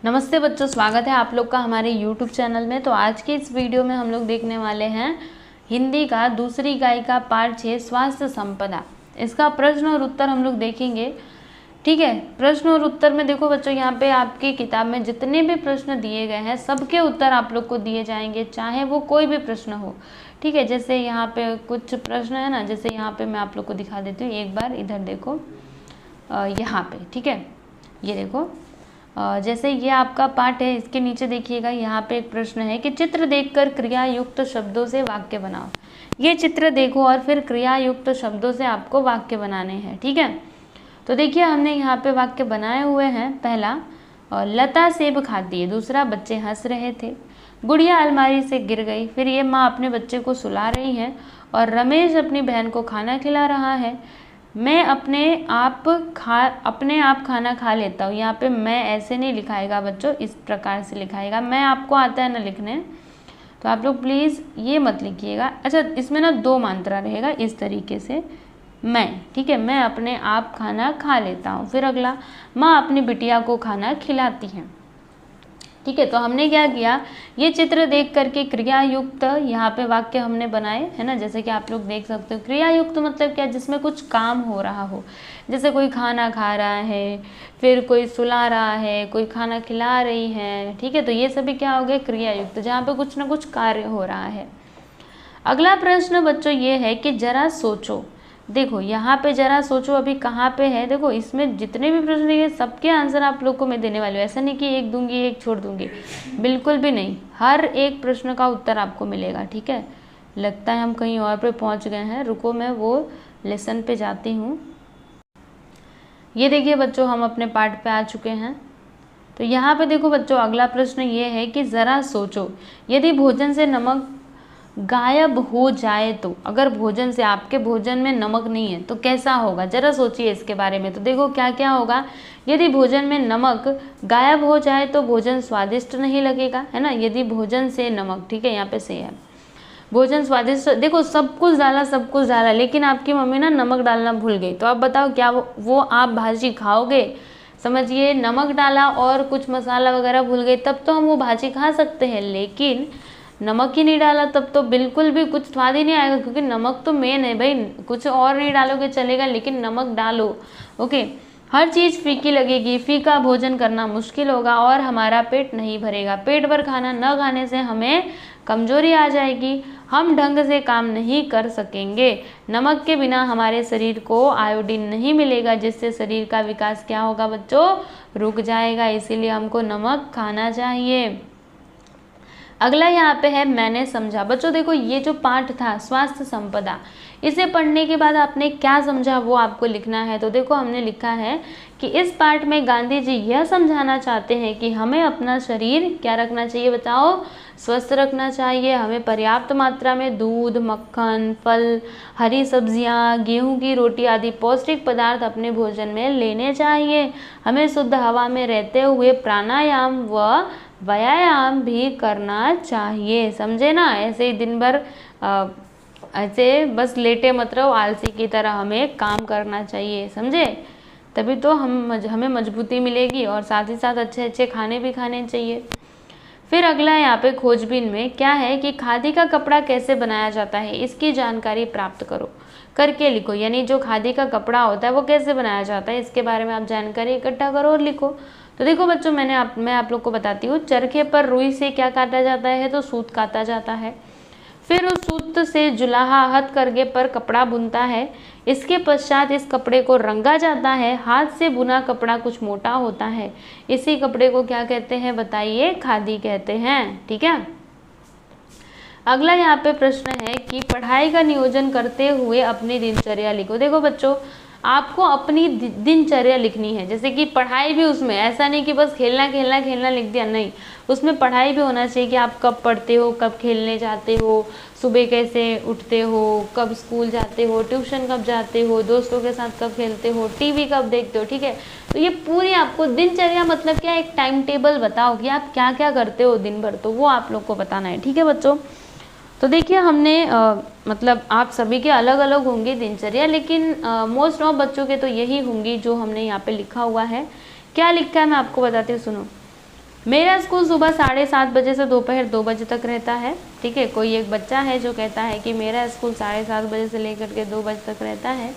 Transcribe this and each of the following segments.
नमस्ते बच्चों, स्वागत है आप लोग का हमारे YouTube चैनल में। तो आज की इस वीडियो में हम लोग देखने वाले हैं हिंदी का दूसरी इकाई का पार्ट 6 स्वास्थ्य संपदा। इसका प्रश्न और उत्तर हम लोग देखेंगे। ठीक है, प्रश्न और उत्तर में देखो बच्चों, यहाँ पे आपकी किताब में जितने भी प्रश्न दिए गए हैं सबके उत्तर आप लोग को दिए जाएंगे, चाहे वो कोई भी प्रश्न हो। ठीक है, जैसे यहाँ पे कुछ प्रश्न है ना, जैसे यहाँ पे मैं आप लोग को दिखा देती हूँ। एक बार इधर देखो, यहाँ पे। ठीक है, ये देखो, जैसे ये आपका पाठ है, इसके नीचे देखिएगा, यहाँ पे एक प्रश्न है कि चित्र देखकर क्रिया युक्त शब्दों से वाक्य बनाओ। ये चित्र देखो और फिर क्रिया युक्त शब्दों से आपको वाक्य बनाने हैं। ठीक है, तो देखिए हमने यहाँ पे वाक्य बनाए हुए हैं। पहला, लता सेब खाती है। दूसरा, बच्चे हंस रहे थे। गुड़िया अलमारी से गिर गई। फिर ये माँ अपने बच्चे को सुला रही है और रमेश अपनी बहन को खाना खिला रहा है। मैं अपने आप खाना खा लेता हूँ। यहाँ पे मैं ऐसे नहीं लिखाएगा बच्चों, इस प्रकार से लिखाएगा। मैं आपको आता है ना लिखने, तो आप लोग प्लीज़ ये मत लिखिएगा। अच्छा, इसमें ना दो मात्रा रहेगा, इस तरीके से मैं। ठीक है, मैं अपने आप खाना खा लेता हूँ। फिर अगला, माँ अपनी बिटिया को खाना खिलाती है। ठीक है, तो हमने क्या किया, ये चित्र देख करके क्रिया युक्त यहाँ पे वाक्य हमने बनाए, है ना। जैसे कि आप लोग देख सकते हो, क्रिया युक्त मतलब क्या, जिसमें कुछ काम हो रहा हो। जैसे कोई खाना खा रहा है, फिर कोई सुला रहा है, कोई खाना खिला रही है। ठीक है, तो ये सभी क्या हो गए, क्रिया युक्त, जहाँ पे कुछ ना कुछ कार्य हो रहा है। अगला प्रश्न बच्चों ये है कि जरा सोचो। देखो यहाँ पे जरा सोचो अभी कहाँ पे है। देखो इसमें जितने भी प्रश्न दिए सबके आंसर आप लोग को मैं देने वाली हूँ। ऐसा नहीं कि एक दूंगी एक छोड़ दूंगी, बिल्कुल भी नहीं। हर एक प्रश्न का उत्तर आपको मिलेगा। ठीक है, लगता है हम कहीं और पे पहुँच गए हैं। रुको, मैं वो लेसन पे जाती हूँ। ये देखिए बच्चों, हम अपने पाठ पे आ चुके हैं। तो यहाँ पे देखो बच्चों, अगला प्रश्न ये है कि ज़रा सोचो, यदि भोजन से नमक गायब हो जाए तो। अगर भोजन से, आपके भोजन में नमक नहीं है तो कैसा होगा, जरा सोचिए इसके बारे में। तो देखो क्या क्या होगा, यदि भोजन में नमक गायब हो जाए तो भोजन स्वादिष्ट नहीं लगेगा, है ना। यदि भोजन से नमक, ठीक है, यहाँ पे से है, भोजन स्वादिष्ट। देखो सब कुछ डाला, लेकिन आपकी मम्मी ना नमक डालना भूल गई, तो आप बताओ क्या वो आप भाजी खाओगे। समझिए, नमक डाला और कुछ मसाला वगैरह भूल गए, तब तो हम वो भाजी खा सकते हैं, लेकिन नमक ही नहीं डाला तब तो बिल्कुल भी कुछ स्वाद ही नहीं आएगा, क्योंकि नमक तो मेन है भाई। कुछ और नहीं डालोगे चलेगा, लेकिन नमक डालो। ओके, हर चीज़ फीकी लगेगी, फीका भोजन करना मुश्किल होगा और हमारा पेट नहीं भरेगा। पेट भर खाना न खाने से हमें कमजोरी आ जाएगी, हम ढंग से काम नहीं कर सकेंगे। नमक के बिना हमारे शरीर को आयोडीन नहीं मिलेगा, जिससे शरीर का विकास क्या होगा बच्चों, रुक जाएगा। इसीलिए हमको नमक खाना चाहिए। अगला यहाँ पे है मैंने समझा। बच्चों देखो, ये जो पाठ था स्वास्थ्य संपदा, इसे पढ़ने के बाद आपने क्या समझा वो आपको लिखना है। तो देखो हमने लिखा है कि इस पाठ में गांधी जी यह समझाना चाहते हैं कि हमें अपना शरीर क्या रखना चाहिए, बताओ, स्वस्थ रखना चाहिए। हमें पर्याप्त मात्रा में दूध, मक्खन, फल, हरी सब्जियां, गेहूं की रोटी आदि पौष्टिक पदार्थ अपने भोजन में लेने चाहिए। हमें शुद्ध हवा में रहते हुए प्राणायाम व व्यायाम भी करना चाहिए। समझे ना, ऐसे ही दिन भर ऐसे बस लेटे मत रहो आलसी की तरह, हमें काम करना चाहिए। समझे, तभी तो हमें मजबूती मिलेगी, और साथ ही साथ अच्छे अच्छे खाने भी खाने चाहिए। फिर अगला यहाँ पे खोजबीन में क्या है कि खादी का कपड़ा कैसे बनाया जाता है, इसकी जानकारी प्राप्त करो, करके लिखो। यानी जो खादी का कपड़ा होता है वो कैसे बनाया जाता है, इसके बारे में आप जानकारी इकट्ठा करो और लिखो। तो देखो बच्चों, मैं आप लोग को बताती हूँ। चरखे पर रुई से क्या काटा जाता है, तो सूत काटा जाता है। फिर उस सूत से जुलाहा हथकरघे पर कपड़ा बुनता है। इसके पश्चात इस कपड़े को रंगा जाता है। हाथ से बुना कपड़ा कुछ मोटा होता है। इसी कपड़े को क्या कहते हैं बताइए, खादी कहते हैं। ठीक है, अगला यहाँ पे प्रश्न है कि पढ़ाई का नियोजन करते हुए अपनी दिनचर्या लिखो। देखो बच्चों, आपको अपनी दिनचर्या लिखनी है। जैसे कि पढ़ाई भी, उसमें ऐसा नहीं कि बस खेलना लिख दिया, नहीं, उसमें पढ़ाई भी होना चाहिए कि आप कब पढ़ते हो, कब खेलने जाते हो, सुबह कैसे उठते हो, कब स्कूल जाते हो, ट्यूशन कब जाते हो, दोस्तों के साथ कब खेलते हो, टीवी कब देखते हो। ठीक है, तो ये पूरी आपको दिनचर्या मतलब क्या, एक टाइम टेबल बताओ कि आप क्या क्या करते हो दिन भर, तो वो आप लोग को बताना है। ठीक है बच्चों, तो देखिए हमने मतलब आप सभी के अलग अलग होंगे दिनचर्या, लेकिन मोस्ट ऑफ बच्चों के तो यही होंगी जो हमने यहाँ पे लिखा हुआ है। क्या लिखा है मैं आपको बताती हूँ, सुनो। मेरा स्कूल सुबह 7:30 बजे से दोपहर 2 बजे तक रहता है। ठीक है, कोई एक बच्चा है जो कहता है कि मेरा स्कूल 7:30 बजे से लेकर के 2 बजे तक रहता है।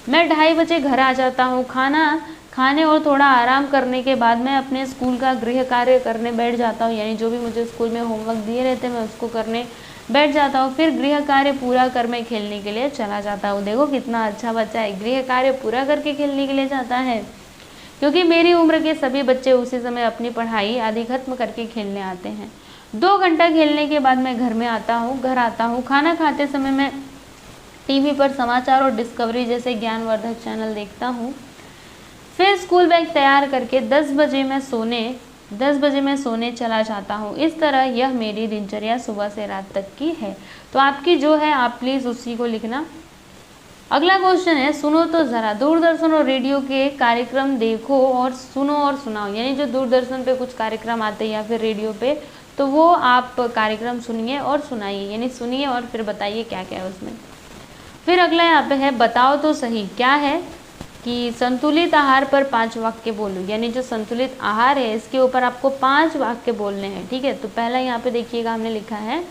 मैं 2:30 बजे घर आ जाता हूँ। खाना खाने और थोड़ा आराम करने के बाद मैं अपने स्कूल का गृह कार्य करने बैठ जाता हूँ, यानी जो भी मुझे स्कूल में होमवर्क दिए रहते हैं मैं उसको करने बैठ जाता हूँ। फिर गृह कार्य पूरा कर मैं खेलने के लिए चला जाता हूँ। देखो कितना अच्छा बच्चा है, गृह कार्य पूरा करके खेलने के लिए जाता है, क्योंकि मेरी उम्र के सभी बच्चे उसी समय अपनी पढ़ाई आदि खत्म करके खेलने आते हैं। 2 घंटा खेलने के बाद मैं घर आता हूँ। खाना खाते समय मैं टीवी पर समाचार और डिस्कवरी जैसे ज्ञानवर्धक चैनल देखता हूँ। फिर स्कूल बैग तैयार करके 10 बजे मैं सोने चला जाता हूँ। इस तरह यह मेरी दिनचर्या सुबह से रात तक की है। तो आपकी जो है आप प्लीज़ उसी को लिखना। अगला क्वेश्चन है, सुनो तो ज़रा। दूरदर्शन और रेडियो के कार्यक्रम देखो और सुनो और सुनाओ, यानी जो दूरदर्शन पे कुछ कार्यक्रम आते हैं या फिर रेडियो पे, तो वो आप कार्यक्रम सुनिए और सुनाइए, यानी सुनिए और फिर बताइए क्या क्या है उसमें। फिर अगला यहाँ पे है, बताओ तो सही। क्या है कि संतुलित आहार पर 5 वाक्य बोलो, यानी जो संतुलित आहार है इसके ऊपर आपको 5 वाक्य बोलने हैं। ठीक है, तो पहला यहाँ पे देखिएगा हमने लिखा है,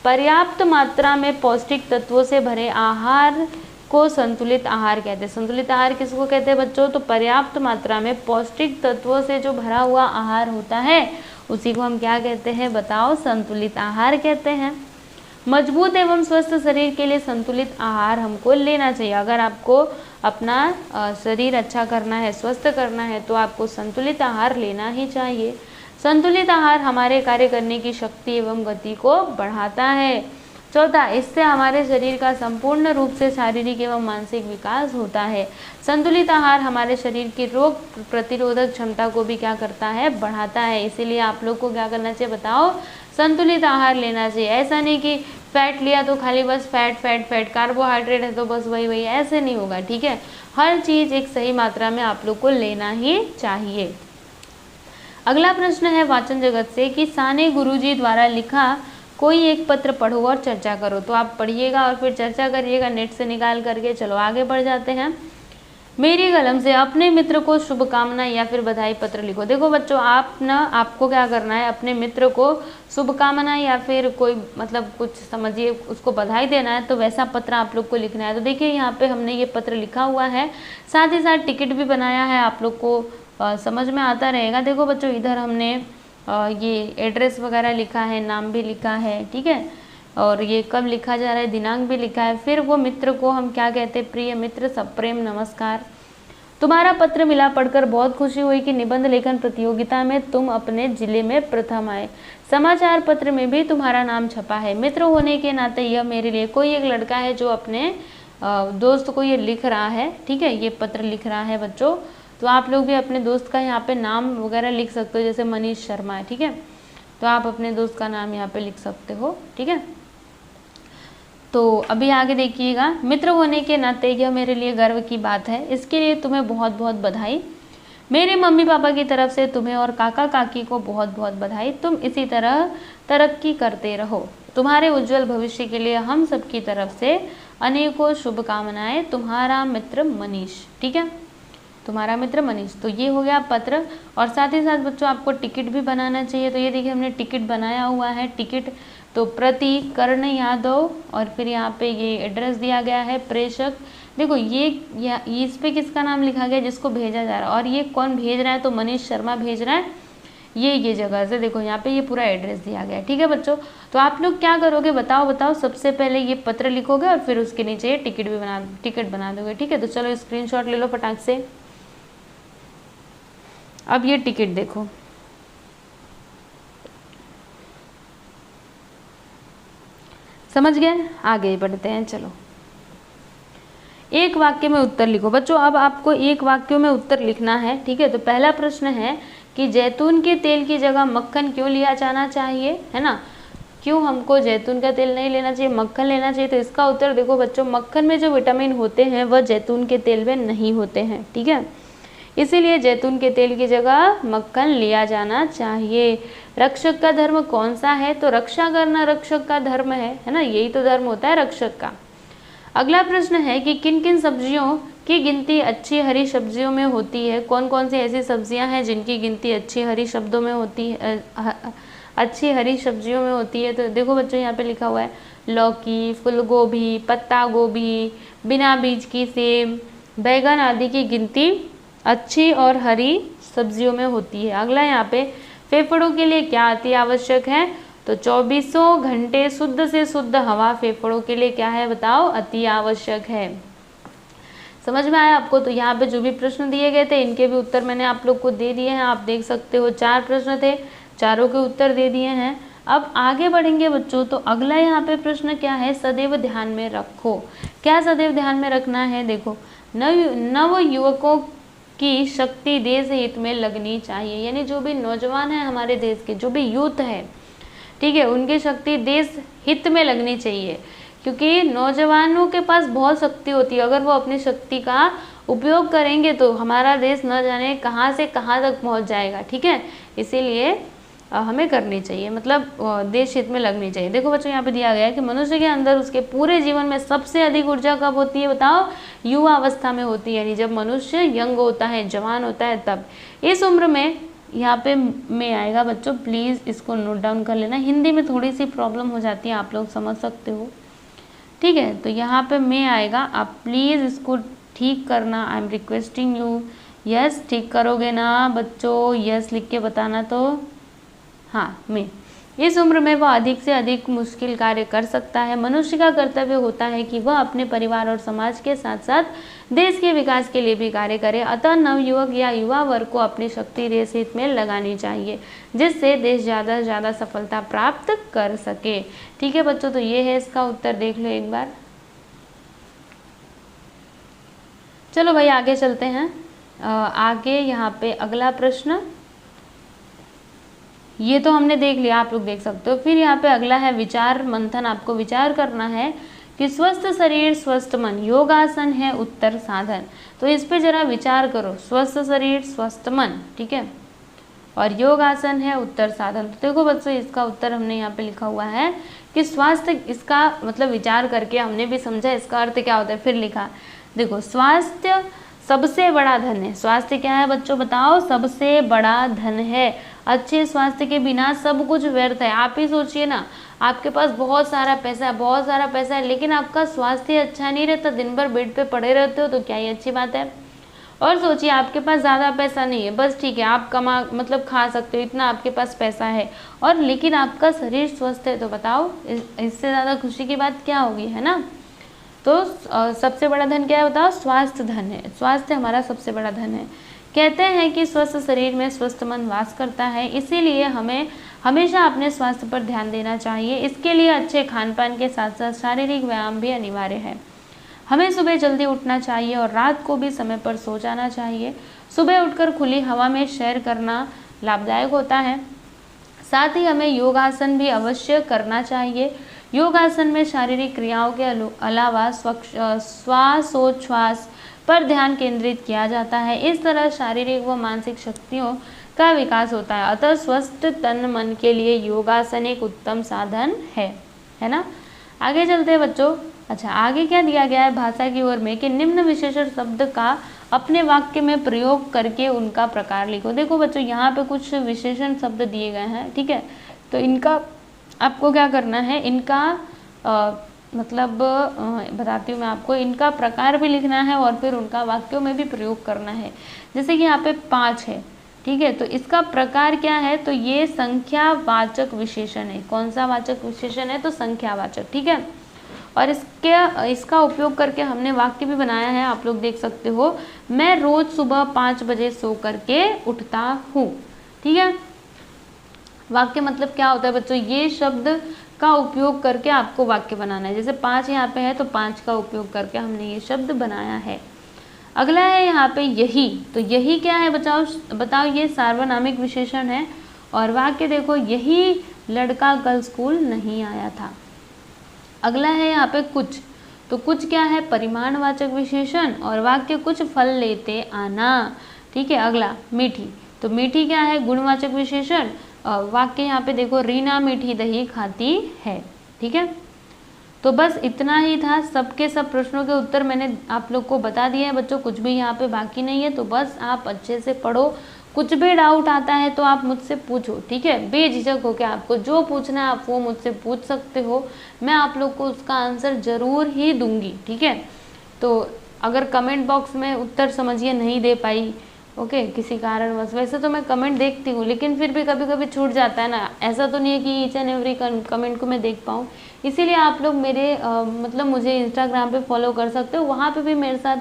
पर्याप्त मात्रा में पौष्टिक तत्वों से भरे आहार को संतुलित आहार कहते हैं। संतुलित आहार किसको कहते हैं बच्चों? तो पर्याप्त मात्रा में पौष्टिक तत्वों से जो भरा हुआ आहार होता है उसी को हम क्या कहते हैं? बताओ, संतुलित आहार कहते हैं। मजबूत एवं स्वस्थ शरीर के लिए संतुलित आहार हमको लेना चाहिए। अगर आपको अपना शरीर अच्छा करना है, स्वस्थ करना है, तो आपको संतुलित आहार लेना ही चाहिए। संतुलित आहार हमारे कार्य करने की शक्ति एवं गति को बढ़ाता है। चौथा, इससे हमारे शरीर का संपूर्ण रूप से शारीरिक एवं मानसिक विकास होता है। संतुलित आहार हमारे शरीर की रोग प्रतिरोधक क्षमता को भी क्या करता है? बढ़ाता है। इसीलिए आप लोग को क्या करना चाहिए? बताओ, संतुलित आहार लेना चाहिए। ऐसा नहीं कि फैट लिया तो खाली बस फैट, कार्बोहाइड्रेट है तो बस वही, ऐसे नहीं होगा। ठीक है, हर चीज़ एक सही मात्रा में आप लोग को लेना ही चाहिए। अगला प्रश्न है वाचन जगत से कि साने गुरुजी द्वारा लिखा कोई एक पत्र पढ़ो और चर्चा करो। तो आप पढ़िएगा और फिर चर्चा करिएगा, नेट से निकाल करके। चलो आगे बढ़ जाते हैं। मेरी कलम से अपने मित्र को शुभकामना या फिर बधाई पत्र लिखो। देखो बच्चों, आपको क्या करना है? अपने मित्र को शुभकामना या फिर कोई मतलब कुछ समझिए उसको बधाई देना है, तो वैसा पत्र आप लोग को लिखना है। तो देखिए यहाँ पे हमने ये पत्र लिखा हुआ है, साथ ही साथ टिकट भी बनाया है, आप लोग को समझ में आता रहेगा। देखो बच्चों, इधर हमने ये एड्रेस वगैरह लिखा है, नाम भी लिखा है। ठीक है, और ये कब लिखा जा रहा है, दिनांक भी लिखा है। फिर वो मित्र को हम क्या कहते हैं? प्रिय मित्र, सप्रेम नमस्कार। तुम्हारा पत्र मिला, पढ़कर बहुत खुशी हुई कि निबंध लेखन प्रतियोगिता में तुम अपने जिले में प्रथम आए। समाचार पत्र में भी तुम्हारा नाम छपा है। मित्र होने के नाते यह मेरे लिए कोई एक लड़का है जो अपने दोस्त को ये लिख रहा है। ठीक है, ये पत्र लिख रहा है बच्चों। तो आप लोग भी अपने दोस्त का यहाँ पे नाम वगैरह लिख सकते हो, जैसे मनीष शर्मा है। ठीक है, तो आप अपने दोस्त का नाम यहाँ पे लिख सकते हो। ठीक है, तो अभी आगे देखिएगा। मित्र होने के नाते यह मेरे लिए गर्व की बात है, इसके लिए तुम्हें बहुत बहुत बधाई। मेरे मम्मी पापा की तरफ से तुम्हें और काका काकी को बहुत बहुत बधाई। तुम इसी तरह तरक्की करते रहो। तुम्हारे उज्जवल भविष्य के लिए हम सबकी तरफ से अनेकों शुभकामनाएं। तुम्हारा मित्र मनीष। ठीक है, तुम्हारा मित्र मनीष। तो ये हो गया पत्र, और साथ ही साथ बच्चों आपको टिकट भी बनाना चाहिए। तो ये देखिए हमने टिकट बनाया हुआ है। टिकट तो प्रति कर्ण यादव, और फिर यहाँ पे ये एड्रेस दिया गया है, प्रेषक। देखो ये इस पे किसका नाम लिखा गया? जिसको भेजा जा रहा है। और ये कौन भेज रहा है? तो मनीष शर्मा भेज रहा है। ये जगह से देखो यहाँ पे ये पूरा एड्रेस दिया गया है। ठीक है बच्चों, तो आप लोग क्या करोगे? बताओ। सबसे पहले ये पत्र लिखोगे और फिर उसके नीचे ये टिकट बना दोगे। ठीक है, तो चलो स्क्रीनशॉट ले लो फटाक से। अब ये टिकट देखो, समझ गए? आगे बढ़ते हैं। चलो, एक वाक्य में उत्तर लिखो बच्चों। अब आपको एक वाक्य में उत्तर लिखना है। ठीक है, तो पहला प्रश्न है कि जैतून के तेल की जगह मक्खन क्यों लिया जाना चाहिए, है ना? क्यों हमको जैतून का तेल नहीं लेना चाहिए, मक्खन लेना चाहिए? तो इसका उत्तर देखो बच्चों, मक्खन में जो विटामिन होते हैं वह जैतून के तेल में नहीं होते हैं। ठीक है, इसीलिए जैतून के तेल की जगह मक्खन लिया जाना चाहिए। रक्षक का धर्म कौन सा है? तो रक्षा करना रक्षक का धर्म है ना? यही तो धर्म होता है रक्षक का। अगला प्रश्न है कि किन किन सब्जियों की गिनती अच्छी हरी सब्जियों में होती है। कौन कौन सी ऐसी सब्जियां हैं जिनकी गिनती अच्छी हरी शब्दों में होती है, अच्छी हरी सब्जियों में होती है? तो देखो बच्चों यहाँ पे लिखा हुआ है लौकी, फूलगोभी, पत्ता गोभी, बिना बीज की सेम, बैगन आदि की गिनती अच्छी और हरी सब्जियों में होती है। अगला यहाँ पे फेफड़ों के लिए क्या अति आवश्यक है? तो 24 घंटे शुद्ध से शुद्ध हवा फेफड़ों के लिए क्या है बताओ? अति आवश्यक है। समझ में आया आपको? तो यहाँ पे जो भी प्रश्न दिए गए थे इनके भी उत्तर मैंने आप लोग को दे दिए हैं। आप देख सकते हो 4 प्रश्न थे, चारों के उत्तर दे दिए हैं। अब आगे बढ़ेंगे बच्चों। तो अगला यहाँ पे प्रश्न क्या है? सदैव ध्यान में रखो। क्या सदैव ध्यान में रखना है? देखो, नव युवकों की शक्ति देश हित में लगनी चाहिए। यानी जो भी नौजवान है हमारे देश के, जो भी यूथ है, ठीक है, उनकी शक्ति देश हित में लगनी चाहिए। क्योंकि नौजवानों के पास बहुत शक्ति होती है, अगर वो अपनी शक्ति का उपयोग करेंगे तो हमारा देश न जाने कहाँ से कहाँ तक पहुँच जाएगा। ठीक है, इसीलिए हमें करनी चाहिए, मतलब देश हित में लगनी चाहिए। देखो बच्चों यहाँ पे दिया गया है कि मनुष्य के अंदर उसके पूरे जीवन में सबसे अधिक ऊर्जा कब होती है बताओ? युवा अवस्था में होती है, यानी जब मनुष्य यंग होता है, जवान होता है, तब। इस उम्र में यहाँ पे में आएगा बच्चों, प्लीज़ इसको नोट डाउन कर लेना। हिंदी में थोड़ी सी प्रॉब्लम हो जाती है, आप लोग समझ सकते हो। ठीक है, तो यहाँ पे में आएगा, आप प्लीज़ इसको ठीक करना। I am requesting you. Yes, ठीक करोगे ना बच्चों? यस लिख के बताना। तो हाँ, में इस उम्र में वह अधिक से अधिक मुश्किल कार्य कर सकता है। मनुष्य का कर्तव्य होता है कि वह अपने परिवार और समाज के साथ साथ देश के विकास के लिए भी कार्य करे। अतः नवयुवक या युवा वर्ग को अपनी शक्ति देश हित में लगानी चाहिए, जिससे देश ज़्यादा से ज़्यादा सफलता प्राप्त कर सके। ठीक है बच्चों, तो ये है इसका उत्तर, देख लो एक बार। चलो भाई आगे चलते हैं। आगे यहाँ पे अगला प्रश्न, ये तो हमने देख लिया, आप लोग देख सकते हो। फिर यहाँ पे अगला है विचार मंथन। आपको विचार करना है कि स्वस्थ शरीर स्वस्थ मन, योगासन है उत्तर साधन। तो इस पे जरा विचार करो, स्वस्थ शरीर स्वस्थ मन, ठीक है, और योगासन है उत्तर साधन। तो देखो बच्चों, इसका उत्तर हमने यहाँ पे लिखा हुआ है कि स्वास्थ्य, इसका मतलब विचार करके हमने भी समझा इसका अर्थ क्या होता है। फिर लिखा, देखो, स्वास्थ्य सबसे बड़ा धन है। स्वास्थ्य क्या है बच्चों बताओ? सबसे बड़ा धन है। अच्छे स्वास्थ्य के बिना सब कुछ व्यर्थ है। आप ही सोचिए ना, आपके पास बहुत सारा पैसा है, बहुत सारा पैसा है, लेकिन आपका स्वास्थ्य अच्छा नहीं रहता, दिन भर बेड पे पड़े रहते हो, तो क्या ये अच्छी बात है? और सोचिए, आपके पास ज़्यादा पैसा नहीं है, बस ठीक है, आप कमा मतलब खा सकते हो, इतना आपके पास पैसा है, और लेकिन आपका शरीर स्वस्थ है, तो बताओ इससे ज़्यादा खुशी की बात क्या होगी, है ना? तो सबसे बड़ा धन क्या है बताओ? स्वास्थ्य धन है। स्वास्थ्य हमारा सबसे बड़ा धन है। कहते हैं कि स्वस्थ शरीर में स्वस्थ मन वास करता है, इसीलिए हमें हमेशा अपने स्वास्थ्य पर ध्यान देना चाहिए। इसके लिए अच्छे खान पान के साथ साथ शारीरिक व्यायाम भी अनिवार्य है। हमें सुबह जल्दी उठना चाहिए और रात को भी समय पर सो जाना चाहिए। सुबह उठकर खुली हवा में सैर करना लाभदायक होता है। साथ ही हमें योगासन भी अवश्य करना चाहिए। योगासन में शारीरिक क्रियाओं के अलावा श्वासोच्छ्वास पर ध्यान केंद्रित किया जाता है। इस तरह शारीरिक व मानसिक शक्तियों का विकास होता है। अतः स्वस्थ तन मन के लिए योगासन एक उत्तम साधन है ना? आगे चलते हैं बच्चों। अच्छा, आगे क्या दिया गया है भाषा की ओर में कि निम्न विशेषण शब्द का अपने वाक्य में प्रयोग करके उनका प्रकार लिखो। देखो बच्चों, यहाँ पे कुछ विशेषण शब्द दिए गए हैं, ठीक है, तो इनका आपको क्या करना है, इनका मतलब बताती हूँ मैं आपको, इनका प्रकार भी लिखना है और फिर उनका वाक्यों में भी प्रयोग करना है। जैसे कि यहाँ पे 5 है, ठीक है, तो इसका प्रकार क्या है, तो ये संख्यावाचक विशेषण है। कौन सा वाचक विशेषण है? तो संख्यावाचक, ठीक है। और इसका उपयोग करके हमने वाक्य भी बनाया है, आप लोग देख सकते हो। मैं रोज सुबह 5 बजे सो करके उठता हूँ, ठीक है। वाक्य मतलब क्या होता है बच्चों? ये शब्द का उपयोग करके आपको वाक्य बनाना है। जैसे 5 यहाँ पे है तो 5 का उपयोग करके हमने ये शब्द बनाया है। अगला है यहाँ पे यही। तो यही क्या है बताओ? ये सार्वनामिक विशेषण है। और वाक्य देखो, यही लड़का कल स्कूल नहीं आया था। अगला है यहाँ पे कुछ। तो कुछ क्या है? परिमाणवाचक विशेषण। और वाक्य कुछ फल लेते आना, ठीक है। अगला मीठी। तो मीठी क्या है? गुणवाचक विशेषण। वाक्य यहाँ पे देखो, रीना मीठी दही खाती है, ठीक है। तो बस इतना ही था, सबके सब प्रश्नों के उत्तर मैंने आप लोग को बता दिए हैं बच्चों, कुछ भी यहाँ पे बाकी नहीं है। तो बस आप अच्छे से पढ़ो, कुछ भी डाउट आता है तो आप मुझसे पूछो, ठीक है, बेझिझक होकर आपको जो पूछना है आप वो मुझसे पूछ सकते हो, मैं आप लोग को उसका आंसर ज़रूर ही दूंगी, ठीक है। तो अगर कमेंट बॉक्स में उत्तर समझिए नहीं दे पाई, ओके, किसी कारणवश, वैसे तो मैं कमेंट देखती हूँ लेकिन फिर भी कभी कभी छूट जाता है ना, ऐसा तो नहीं है कि ईच एंड एवरी कमेंट को मैं देख पाऊँ। इसीलिए आप लोग मेरे मतलब मुझे इंस्टाग्राम पे फॉलो कर सकते हो, वहाँ पे भी मेरे साथ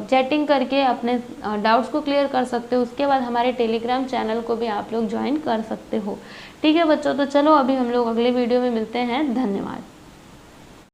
चैटिंग करके अपने डाउट्स को क्लियर कर सकते हो। उसके बाद हमारे टेलीग्राम चैनल को भी आप लोग ज्वाइन कर सकते हो, ठीक है बच्चों। तो चलो अभी हम लोग अगले वीडियो में मिलते हैं, धन्यवाद।